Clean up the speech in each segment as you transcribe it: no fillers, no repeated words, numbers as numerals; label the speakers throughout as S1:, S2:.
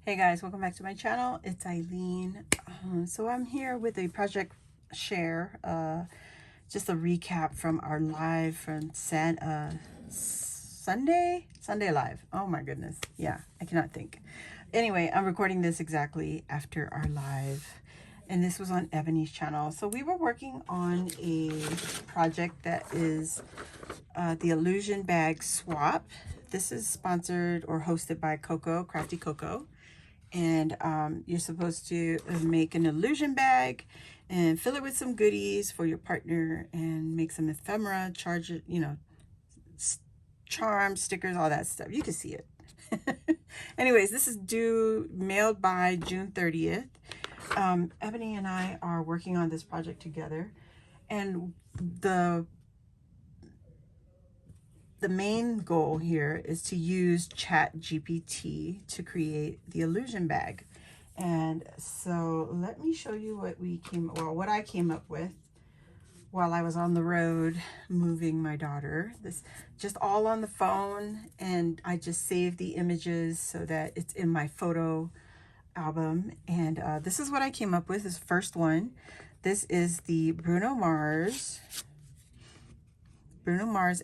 S1: Hey guys, welcome back to my channel. It's Eileen. So I'm here with a project share, just a recap from our live from Sunday live. Oh my goodness. Yeah, I cannot think. Anyway, I'm recording this exactly after our live, and this was on Ebony's channel. So we were working on a project that is the Illusion Bag Swap. This is sponsored or hosted by Coco, Craftycoco. And you're supposed to make an illusion bag and fill it with some goodies for your partner and make some ephemera, charge it, charms, stickers, all that stuff. You can see it. Anyways, this is mailed by June 30th. Ebony and I are working on this project together, and the main goal here is to use ChatGPT to create the illusion bag. And so let me show you what I came up with while I was on the road moving my daughter. This just all on the phone, and I just saved the images so that it's in my photo album. And this is what I came up with. This first one. This is the Bruno Mars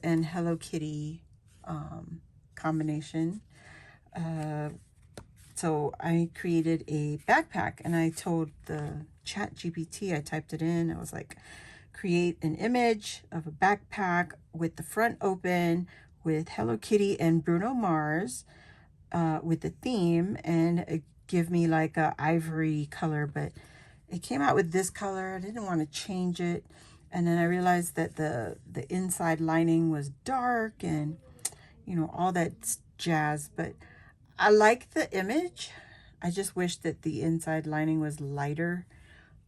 S1: and Hello Kitty combination. So I created a backpack, and I told the ChatGPT, I typed it in, I was like, create an image of a backpack with the front open with Hello Kitty and Bruno Mars with the theme, and give me like a ivory color, but it came out with this color. I didn't want to change it. And then I realized that the inside lining was dark and, all that jazz. But I like the image. I just wish that the inside lining was lighter.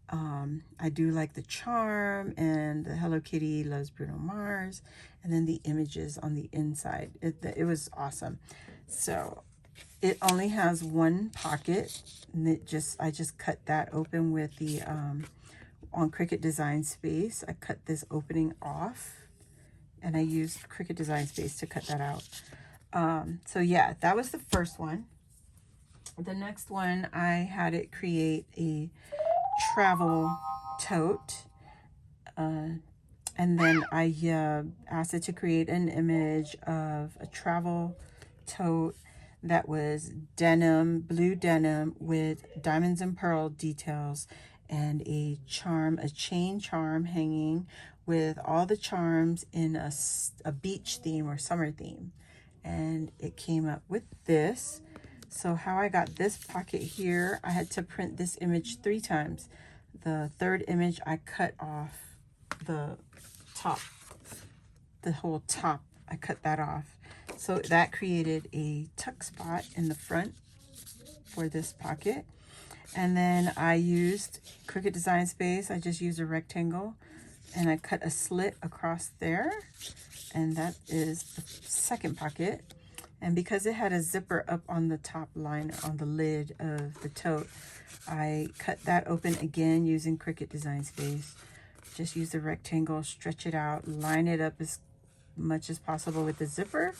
S1: I do like the charm and the Hello Kitty loves Bruno Mars. And then the images on the inside. It was awesome. So it only has one pocket. And I just cut that open with the... on Cricut Design Space. I cut this opening off, and I used Cricut Design Space to cut that out. So yeah, that was the first one. The next one, I had it create a travel tote, and then I asked it to create an image of a travel tote that was blue denim with diamonds and pearl details, and a chain charm hanging with all the charms in a beach theme or summer theme. And it came up with this. So how I got this pocket here, I had to print this image 3 times. The third image, I cut off the top, the whole top. I cut that off. So that created a tuck spot in the front for this pocket. And then I used Cricut Design Space. I just used a rectangle, and I cut a slit across there. And that is the second pocket. And because it had a zipper up on the top line on the lid of the tote, I cut that open again using Cricut Design Space. Just use the rectangle, stretch it out, line it up as much as possible with the zipper.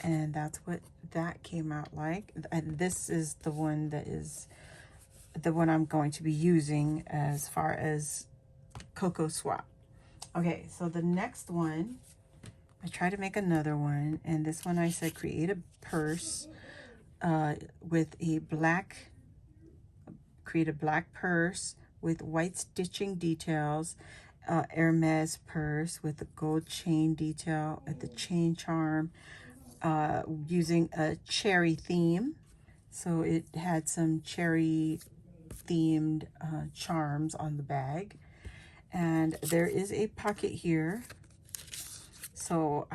S1: And that's what that came out like. And this is the one that is the one I'm going to be using as far as Coco Swap. Okay, so the next one, I tried to make another one, and this one I said create a purse with a black, create a black purse with white stitching details, Hermes purse with the gold chain detail at the chain charm, using a cherry theme. So it had some cherry themed charms on the bag, and there is a pocket here. So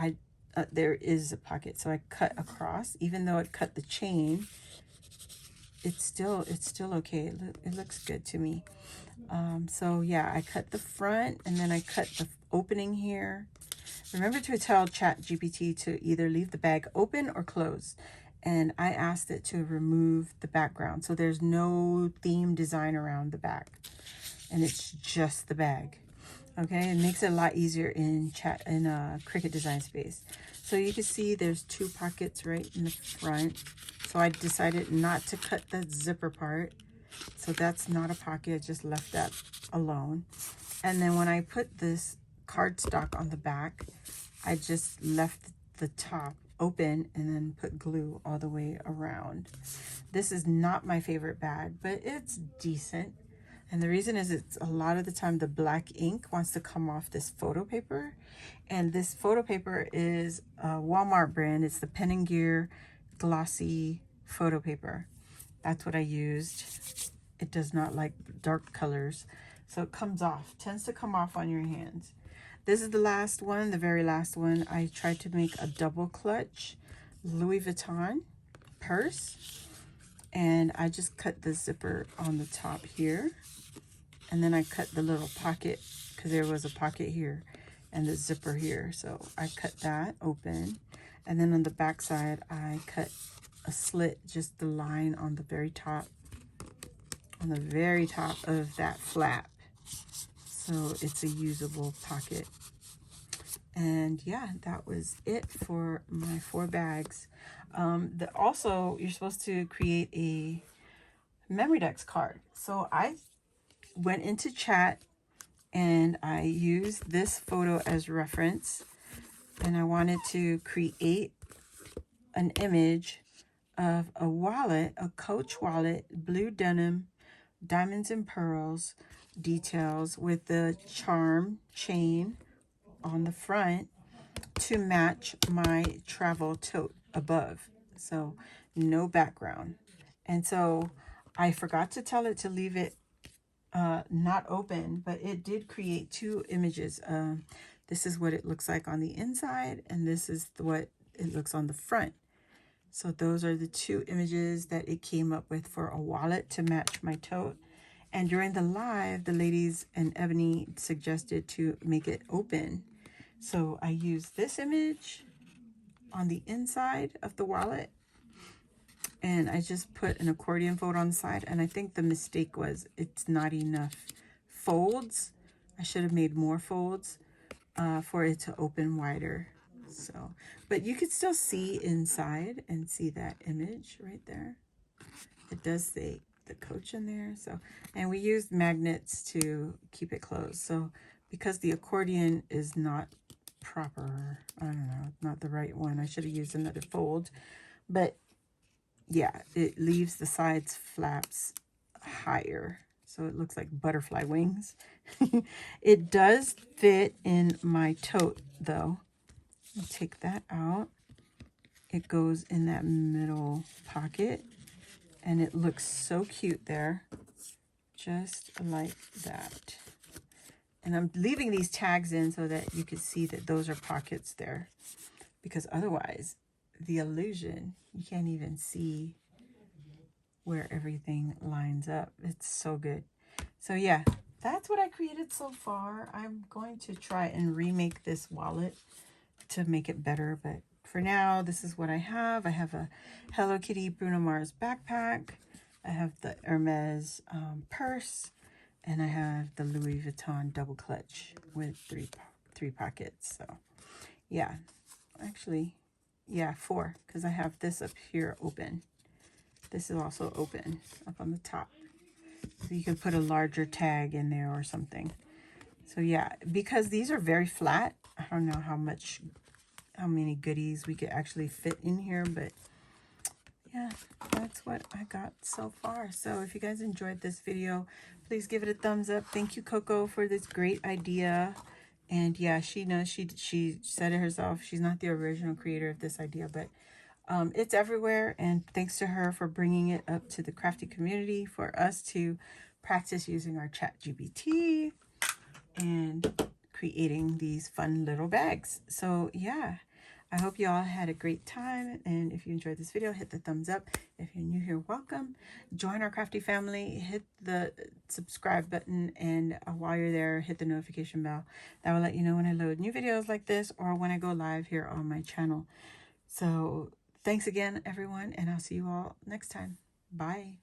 S1: there is a pocket, so I cut across. Even though it cut the chain, it's still okay. It looks good to me. So yeah, I cut the front, and then I cut the opening here. Remember to tell ChatGPT to either leave the bag open or closed. And I asked it to remove the background, so there's no theme design around the back, and it's just the bag. Okay, it makes it a lot easier in Cricut Design Space. So you can see there's 2 pockets right in the front. So I decided not to cut the zipper part. So that's not a pocket. I just left that alone. And then when I put this cardstock on the back, I just left the top open and then put glue all the way around. This is not my favorite bag, but it's decent. And the reason is it's a lot of the time the black ink wants to come off this photo paper. And this photo paper is a Walmart brand. It's the Pen and Gear glossy photo paper. That's what I used. It does not like dark colors. So it comes off, tends to come off on your hands. This is the last one, the very last one. I tried to make a double clutch Louis Vuitton purse. And I just cut the zipper on the top here. And then I cut the little pocket because there was a pocket here and the zipper here. So I cut that open. And then on the back side, I cut a slit, just the line on the very top of that flap. So it's a usable pocket. And yeah, that was it for my 4 bags. Also, you're supposed to create a Memory-Dex card. So I went into chat and I used this photo as reference. And I wanted to create an image of a wallet, a Coach wallet, blue denim, diamonds and pearls details with the charm chain on the front to match my travel tote above. So no background. And so I forgot to tell it to leave it not open, but it did create 2 images. This is what it looks like on the inside, and this is what it looks on the front. So those are the 2 images that it came up with for a wallet to match my tote. And during the live, the ladies and Ebony suggested to make it open. So I used this image on the inside of the wallet. And I just put an accordion fold on the side. And I think the mistake was it's not enough folds. I should have made more folds for it to open wider. So, but you could still see inside and see that image right there. It does say the Coach in there. So, and we used magnets to keep it closed. So because the accordion is not proper, I don't know, not the right one, I should have used another fold. But yeah, it leaves the sides flaps higher. So it looks like butterfly wings. It does fit in my tote though. I'll take that out. It goes in that middle pocket and it looks so cute there. Just like that. And I'm leaving these tags in so that you can see that those are pockets there. Because otherwise, the illusion, you can't even see where everything lines up. It's so good. So yeah, that's what I created so far. I'm going to try and remake this wallet to make it better, but for now, this is what I have. I have a Hello Kitty Bruno Mars backpack. I have the Hermes purse, and I have the Louis Vuitton double clutch with three pockets. So yeah, actually, yeah, 4, because I have this up here open. This is also open up on the top. So you can put a larger tag in there or something. So yeah, because these are very flat, I don't know how many goodies we could actually fit in here, but yeah, that's what I got so far. So if you guys enjoyed this video, please give it a thumbs up. Thank you, Coco, for this great idea. And yeah, she knows, she said it herself, she's not the original creator of this idea, but it's everywhere. And thanks to her for bringing it up to the crafty community for us to practice using our ChatGPT and creating these fun little bags. So yeah, I hope you all had a great time. And if you enjoyed this video, hit the thumbs up. If you're new here, welcome. Join our crafty family. Hit the subscribe button. And while you're there, hit the notification bell. That will let you know when I load new videos like this or when I go live here on my channel. So thanks again, everyone. And I'll see you all next time. Bye.